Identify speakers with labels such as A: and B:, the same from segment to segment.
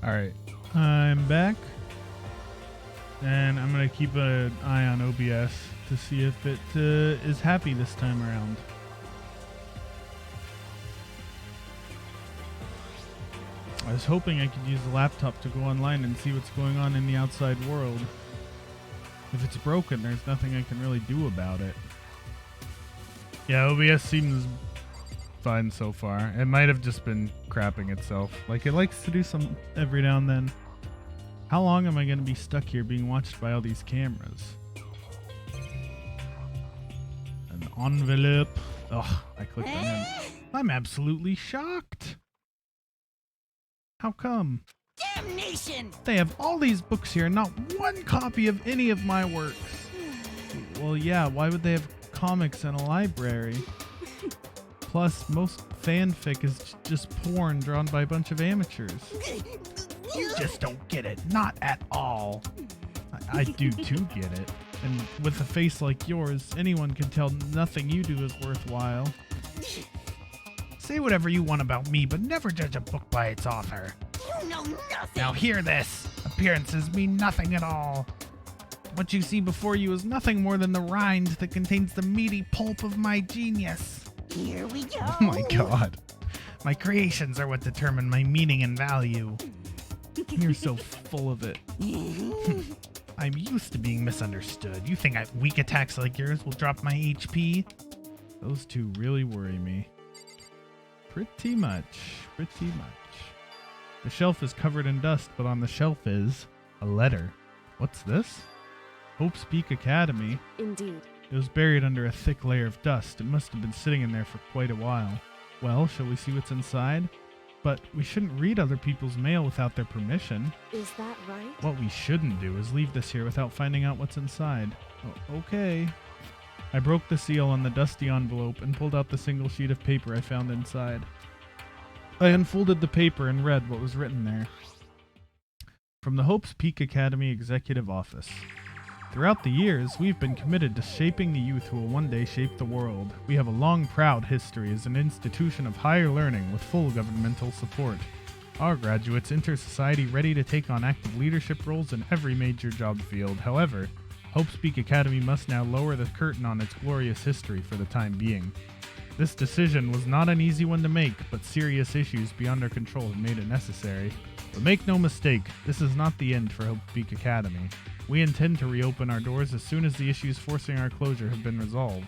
A: Alright, I'm back. And I'm going to keep an eye on OBS to see if it is happy this time around. I was hoping I could use the laptop to go online and see what's going on in the outside world. If it's broken, there's nothing I can really do about it. Yeah, OBS seems fine so far. It might have just been crapping itself. Like, it likes to do some every now and then. How long am I going to be stuck here being watched by all these cameras? An envelope. Ugh, I clicked on him. I'm absolutely shocked. How come?
B: Damnation!
A: They have all these books here and not one copy of any of my works. Well, yeah, why would they have comics in a library? Plus, most fanfic is just porn drawn by a bunch of amateurs. You just don't get it. Not at all. I do too get it. And with a face like yours, anyone can tell nothing you do is worthwhile. Say whatever you want about me, but never judge a book by its author.
B: You know nothing!
A: Now hear this. Appearances mean nothing at all. What you see before you is nothing more than the rind that contains the meaty pulp of my genius.
B: Here we go!
A: Oh my god. My creations are what determine my meaning and value. You're so full of it. I'm used to being misunderstood. You think weak attacks like yours will drop my HP? Those two really worry me. Pretty much. The shelf is covered in dust, but on the shelf is a letter. What's this? Hope's Peak Academy.
C: Indeed.
A: It was buried under a thick layer of dust. It must have been sitting in there for quite a while. Well, shall we see what's inside? But we shouldn't read other people's mail without their permission.
C: Is that right?
A: What we shouldn't do is leave this here without finding out what's inside. Okay. I broke the seal on the dusty envelope and pulled out the single sheet of paper I found inside. I unfolded the paper and read what was written there. From the Hope's Peak Academy Executive Office. Throughout the years, we've been committed to shaping the youth who will one day shape the world. We have a long, proud history as an institution of higher learning with full governmental support. Our graduates enter society ready to take on active leadership roles in every major job field. However, Hope's Peak Academy must now lower the curtain on its glorious history for the time being. This decision was not an easy one to make, but serious issues beyond our control have made it necessary. But make no mistake, this is not the end for Hope Peak Academy. We intend to reopen our doors as soon as the issues forcing our closure have been resolved.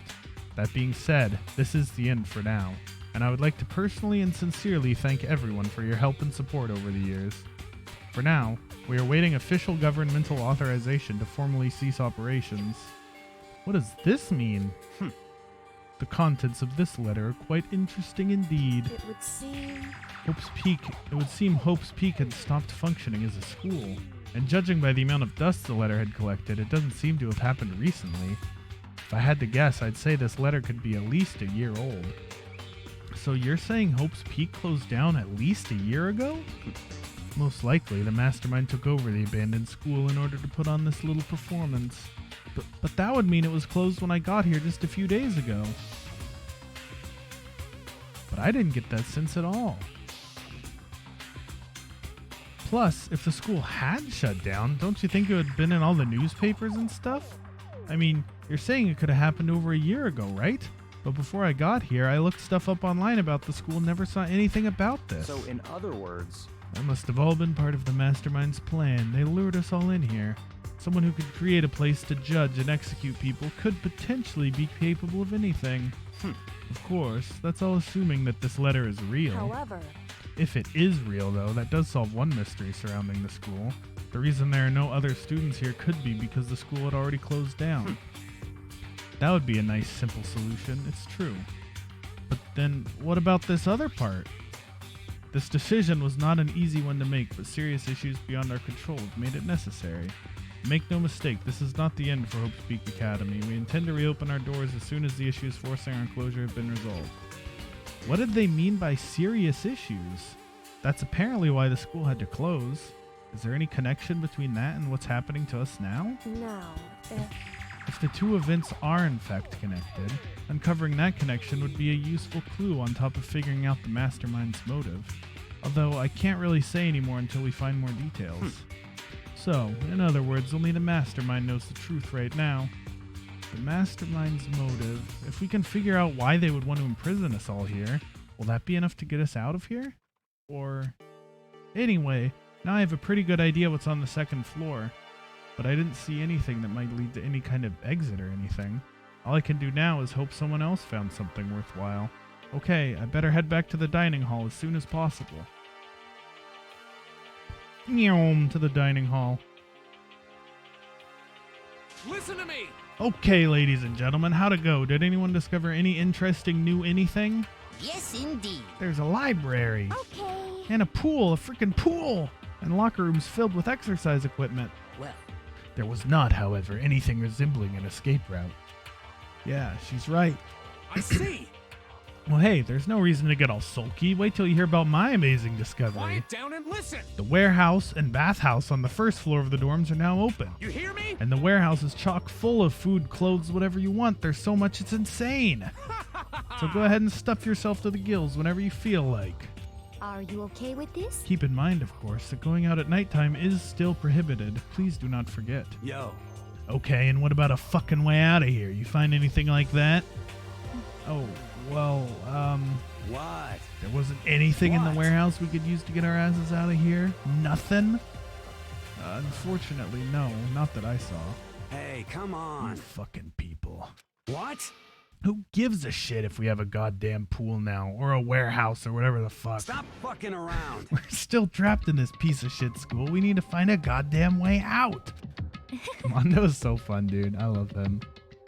A: That being said, this is the end for now, and I would like to personally and sincerely thank everyone for your help and support over the years. For now, we are awaiting official governmental authorization to formally cease operations. What does this mean? The contents of this letter are quite interesting indeed.
C: It would seem
A: Hope's Peak had stopped functioning as a school. And judging by the amount of dust the letter had collected, it doesn't seem to have happened recently. If I had to guess, I'd say this letter could be at least a year old. So you're saying Hope's Peak closed down at least a year ago? Most likely, the mastermind took over the abandoned school in order to put on this little performance. But that would mean it was closed when I got here just a few days ago. But I didn't get that sense at all. Plus, if the school had shut down, don't you think it would have been in all the newspapers and stuff? I mean, you're saying it could have happened over a year ago, right? But before I got here, I looked stuff up online about the school and never saw anything about this.
D: So in other words...
A: That must have all been part of the mastermind's plan. They lured us all in here. Someone who could create a place to judge and execute people could potentially be capable of anything. Of course, that's all assuming that this letter is real.
C: However,
A: if it is real, though, that does solve one mystery surrounding the school. The reason there are no other students here could be because the school had already closed down. That would be a nice, simple solution, it's true. But then, what about this other part? This decision was not an easy one to make, but serious issues beyond our control have made it necessary. Make no mistake, this is not the end for Hope's Peak Academy. We intend to reopen our doors as soon as the issues forcing our closure have been resolved. What did they mean by serious issues? That's apparently why the school had to close. Is there any connection between that and what's happening to us now?
C: now,
A: If the two events are in fact connected, uncovering that connection would be a useful clue on top of figuring out the mastermind's motive. Although I can't really say anymore until we find more details. So, in other words, only the mastermind knows the truth right now. The mastermind's motive. If we can figure out why they would want to imprison us all here, will that be enough to get us out of here? Or... Anyway, now I have a pretty good idea what's on the second floor. But I didn't see anything that might lead to any kind of exit or anything. All I can do now is hope someone else found something worthwhile. Okay, I better head back to the dining hall as soon as possible. Nyom, to the dining hall.
D: Listen to me!
A: Okay, ladies and gentlemen, how'd it go? Did anyone discover any interesting new anything?
B: Yes, indeed.
A: There's a library.
C: Okay.
A: And a pool, a freaking pool! And locker rooms filled with exercise equipment.
B: Well,
A: There was not, however, anything resembling an escape route. Yeah, she's right.
D: I see!
A: Well, hey, there's no reason to get all sulky. Wait till you hear about my amazing discovery.
D: Quiet down and listen!
A: The warehouse and bathhouse on the first floor of the dorms are now open.
D: You hear me?
A: And the warehouse is chock full of food, clothes, whatever you want. There's so much, it's insane. So go ahead and stuff yourself to the gills whenever you feel like.
C: Are you okay with this?
A: Keep in mind, of course, that going out at nighttime is still prohibited. Please do not forget.
D: Yo.
A: Okay, and what about a fucking way out of here? You find anything like that? Oh, well,
D: What?
A: there wasn't anything in the
D: What?
A: warehouse we could use to get our asses out of here? Nothing? Unfortunately, no. Not that I saw.
D: Hey, come
A: You
D: on.
A: fucking people.
D: What?
A: Who gives a shit if we have a goddamn pool now, or a warehouse, or whatever the fuck?
D: Stop fucking around.
A: We're still trapped in this piece of shit school. We need to find a goddamn way out. Mondo is so fun, dude. I love him.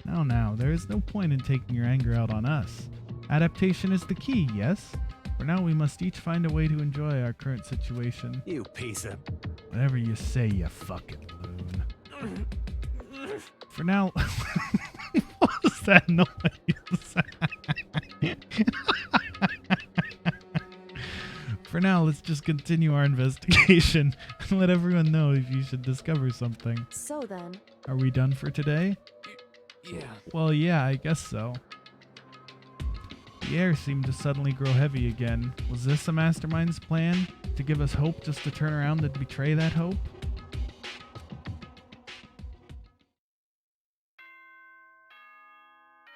A: Now, there is no point in taking your anger out on us. Adaptation is the key, yes? For now, we must each find a way to enjoy our current situation.
D: You piece of...
A: Whatever you say, you fucking loon. For now... What was that noise? For now, let's just continue our investigation and let everyone know if you should discover something.
C: So then,
A: Are we done for today?
D: Yeah.
A: Well, yeah, I guess so. The air seemed to suddenly grow heavy again. Was this a mastermind's plan? To give us hope just to turn around and betray that hope?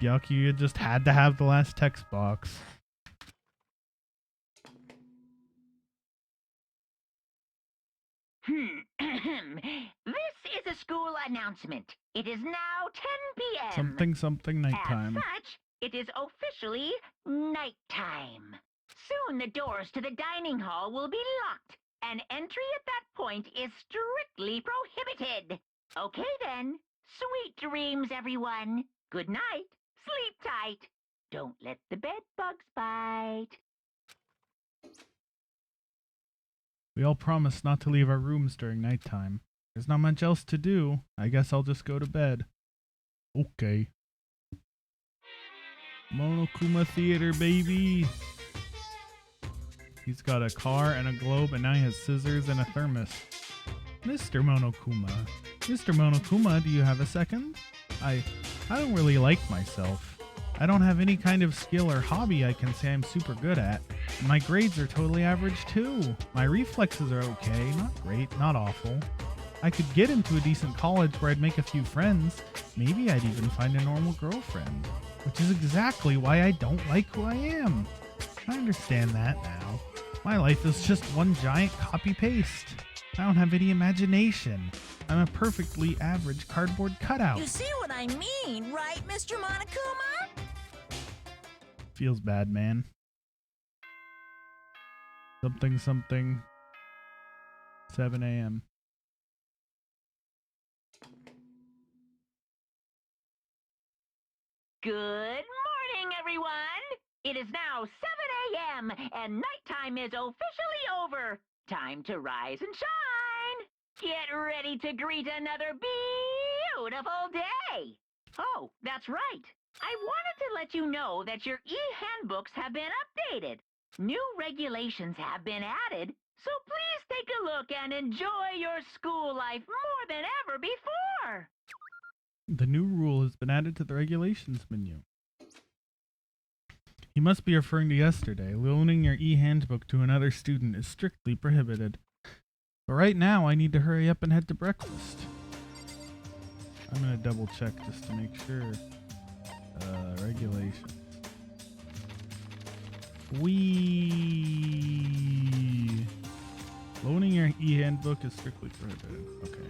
A: Yuck, you just had to have the last text box.
B: This is a school announcement. It is now 10 p.m.
A: Something nighttime.
B: As such, it is officially nighttime. Soon the doors to the dining hall will be locked, and entry at that point is strictly prohibited. Okay then. Sweet dreams, everyone. Good night. Sleep tight. Don't let the bed bugs bite.
A: We all promised not to leave our rooms during nighttime. There's not much else to do. I guess I'll just go to bed. Okay. Monokuma Theater, baby! He's got a car and a globe, and now he has scissors and a thermos. Mr. Monokuma. Mr. Monokuma, do you have a second? I don't really like myself. I don't have any kind of skill or hobby I can say I'm super good at. My grades are totally average too. My reflexes are okay, not great, not awful. I could get into a decent college where I'd make a few friends. Maybe I'd even find a normal girlfriend. Which is exactly why I don't like who I am. I understand that now. My life is just one giant copy-paste. I don't have any imagination. I'm a perfectly average cardboard cutout.
E: You see what I mean, right, Mr. Monokuma?
A: Feels bad, man. Something. 7 a.m.
B: Good morning, everyone. It is now 7 a.m. and nighttime is officially over. Time to rise and shine. Get ready to greet another beautiful day. Oh, that's right. I wanted to let you know that your e-handbooks have been updated. New regulations have been added, so please take a look and enjoy your school life more than ever before.
A: The new rule has been added to the regulations menu. He must be referring to yesterday. Loaning your e-handbook to another student is strictly prohibited. But right now, I need to hurry up and head to breakfast. I'm gonna double check just to make sure. Regulations. Loaning your e-handbook is strictly prohibited. Okay.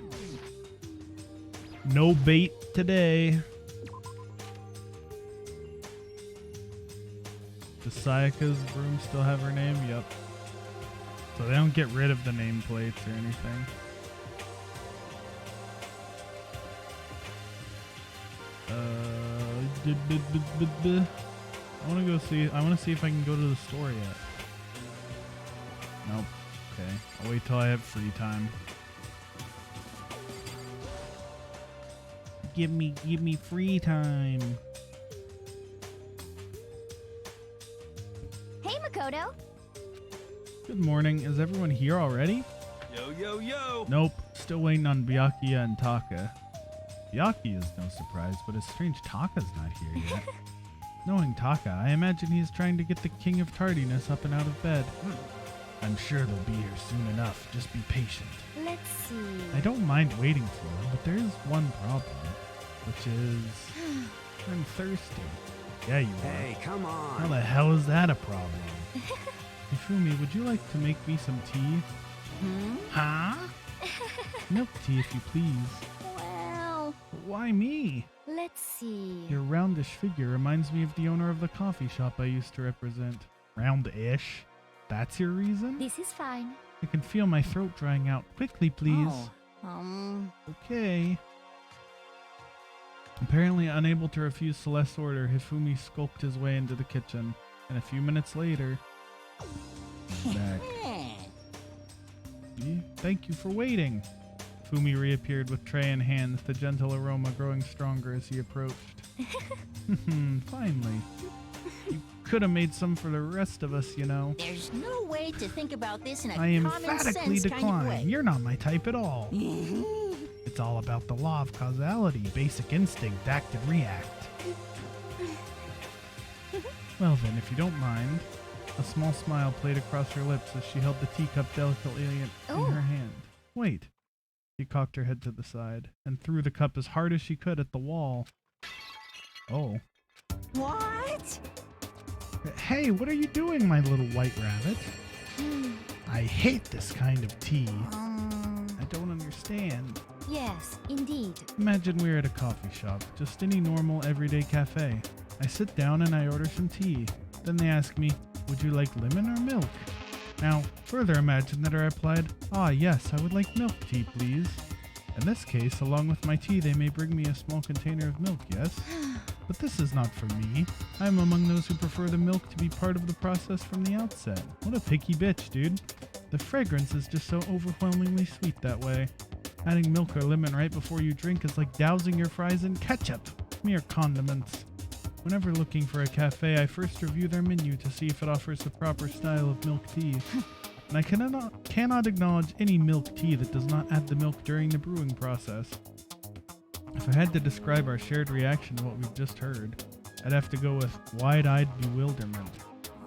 A: No bait today. Does Sayaka's room still have her name? Yep. So they don't get rid of the nameplates or anything. I want to go see. I want to see if I can go to the store yet. Nope. Okay. I'll wait till I have free time. Give me free time.
C: Hey, Makoto.
A: Good morning. Is everyone here already?
D: Yo, yo, yo!
A: Nope. Still waiting on Byakuya and Taka. Byakuya is no surprise, but it's strange Taka's not here yet. Knowing Taka, I imagine he is trying to get the king of tardiness up and out of bed. I'm sure they'll be here soon enough. Just be patient.
C: Let's see.
A: I don't mind waiting for them, but there is one problem, which is I'm thirsty. Yeah, you are.
D: Hey, come
A: How
D: on.
A: the hell is that a problem? Ifumi, would you like to make me some tea? Huh? Milk tea, if you please.
C: Well,
A: But why me?
C: let's see.
A: Your roundish figure reminds me of the owner of the coffee shop I used to represent. Roundish? That's your reason?
C: This is fine.
A: I can feel my throat drying out. Quickly, please.
E: Oh,
A: Okay. Apparently unable to refuse Celeste's order, Hifumi skulked his way into the kitchen, and a few minutes later, he's back. Thank you for waiting. Fumi reappeared with tray in hand, the gentle aroma growing stronger as he approached. Finally. You could have made some for the rest of us, you know.
E: There's no way to think about this in a
A: I
E: common
A: emphatically
E: sense kind of
A: decline.
E: way.
A: You're not my type at all. It's all about the law of causality, basic instinct, act and react. Well then, if you don't mind. A small smile played across her lips as she held the teacup delicately in her hand. Wait. She cocked her head to the side and threw the cup as hard as she could at the wall. Oh.
E: What?
A: Hey, what are you doing, my little white rabbit? I hate this kind of tea. I don't understand.
C: Yes, indeed.
A: Imagine we're at a coffee shop, just any normal everyday cafe. I sit down and I order some tea. Then they ask me, would you like lemon or milk? Now, further imagine that I replied, ah yes, I would like milk tea, please. In this case, along with my tea, they may bring me a small container of milk, yes? But this is not for me. I am among those who prefer the milk to be part of the process from the outset. What a picky bitch, dude. The fragrance is just so overwhelmingly sweet that way. Adding milk or lemon right before you drink is like dousing your fries in ketchup. Mere condiments. Whenever looking for a cafe, I first review their menu to see if it offers the proper style of milk tea. And I cannot acknowledge any milk tea that does not add the milk during the brewing process. If I had to describe our shared reaction to what we've just heard, I'd have to go with wide-eyed bewilderment.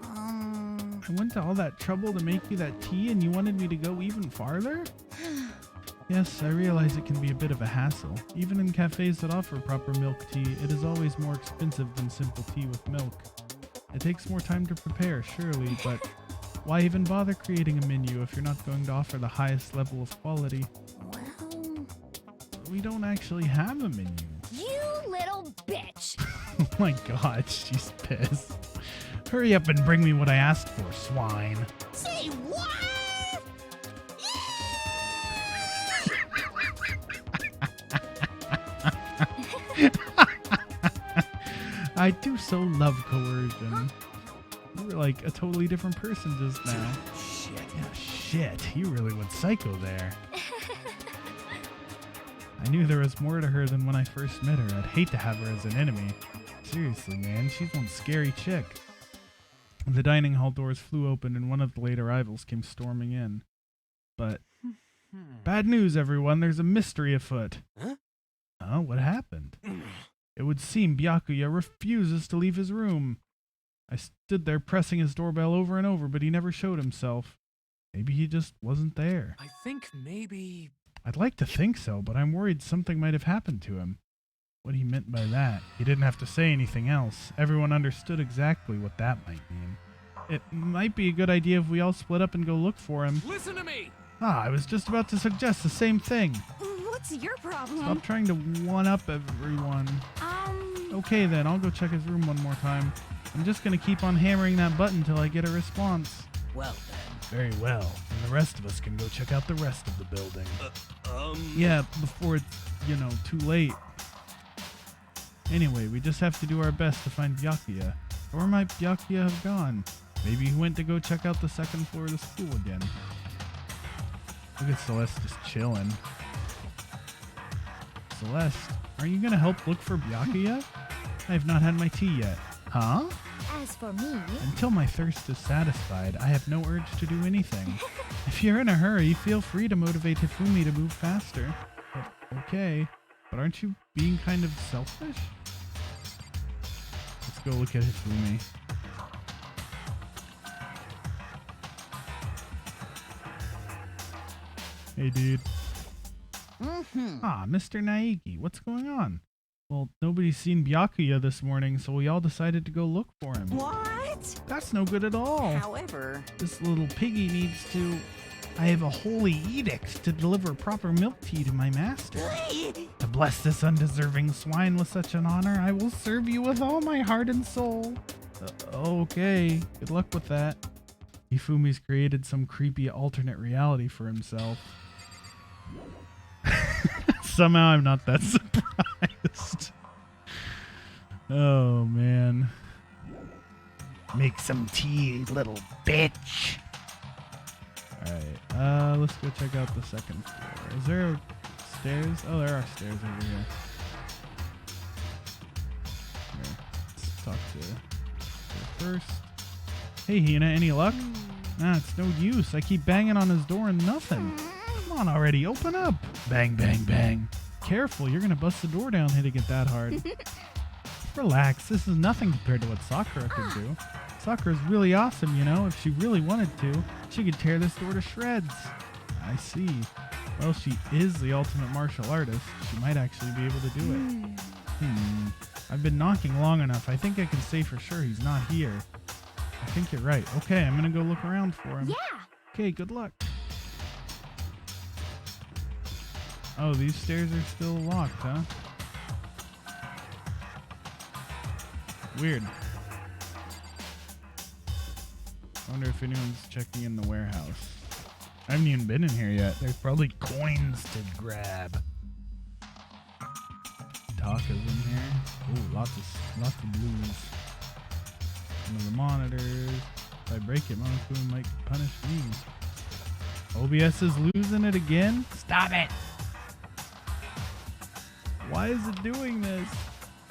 A: I went to all that trouble to make you that tea and you wanted me to go even farther? Yes, I realize it can be a bit of a hassle. Even in cafes that offer proper milk tea, it is always more expensive than simple tea with milk. It takes more time to prepare, surely, but why even bother creating a menu if you're not going to offer the highest level of quality?
E: Well,
A: We don't actually have a menu.
C: You little bitch!
A: Oh my god, she's pissed. Hurry up and bring me what I asked for, swine.
E: say what?
A: I do so love coercion. You were like a totally different person just now.
D: Shit.
A: Yeah, shit. You really went psycho there. I knew there was more to her than when I first met her. I'd hate to have her as an enemy. Seriously, man, she's one scary chick. The dining hall doors flew open and one of the late arrivals came storming in. But bad news, everyone. There's a mystery afoot.
D: Huh?
A: Oh, what happened? It would seem Byakuya refuses to leave his room. I stood there pressing his doorbell over and over, but he never showed himself. Maybe he just wasn't there.
D: I think maybe...
A: I'd like to think so, but I'm worried something might have happened to him. What he meant by that. He didn't have to say anything else. Everyone understood exactly what that might mean. It might be a good idea if we all split up and go look for him.
D: Listen to me!
A: I was just about to suggest the same thing.
C: What's your problem?
A: Stop trying to one-up everyone. Okay then, I'll go check his room one more time. I'm just gonna keep on hammering that button till I get a response.
E: Well then.
A: Very well. And the rest of us can go check out the rest of the building. Yeah, before it's, too late. Anyway, we just have to do our best to find Byakuya. Where might Byakuya have gone? Maybe he went to go check out the second floor of the school again. Look at Celeste just chilling. Celeste, are you gonna help look for Byakuya? I have not had my tea yet. Huh?
C: As for me,
A: Until my thirst is satisfied, I have no urge to do anything. If you're in a hurry, feel free to motivate Hifumi to move faster. Okay, but aren't you being kind of selfish? Let's go look at Hifumi. Hey, dude. Mr. Naegi, what's going on? Well, nobody's seen Byakuya this morning, so we all decided to go look for him.
E: What?
A: That's no good at all.
E: However,
A: This little piggy needs to... I have a holy edict to deliver proper milk tea to my master. To bless this undeserving swine with such an honor, I will serve you with all my heart and soul. Okay, good luck with that. Hifumi's created some creepy alternate reality for himself. Somehow I'm not that surprised. Oh, man. Make some tea, little bitch. Alright, let's go check out the second floor. Is there stairs? Oh, there are stairs over here. Here, let's talk to her first. Hey, Hina, any luck? Nah, it's no use. I keep banging on his door and nothing. Come on already, open up. Bang, bang, bang. Careful, you're gonna bust the door down hitting it that hard. Relax, this is nothing compared to what Sakura could do. Sakura's really awesome, If she really wanted to, she could tear this door to shreds. I see. Well, she is the ultimate martial artist. She might actually be able to do it. I've been knocking long enough. I think I can say for sure he's not here. I think you're right. Okay, I'm gonna go look around for him.
C: yeah.
A: Okay, good luck. Oh, these stairs are still locked, huh? Weird. I wonder if anyone's checking in the warehouse. I haven't even been in here yet. There's probably coins to grab. Taka's in here. Ooh, lots of blues. One of the monitors. If I break it, Monokuma might punish me. OBS is losing it again? Stop it! Why is it doing this?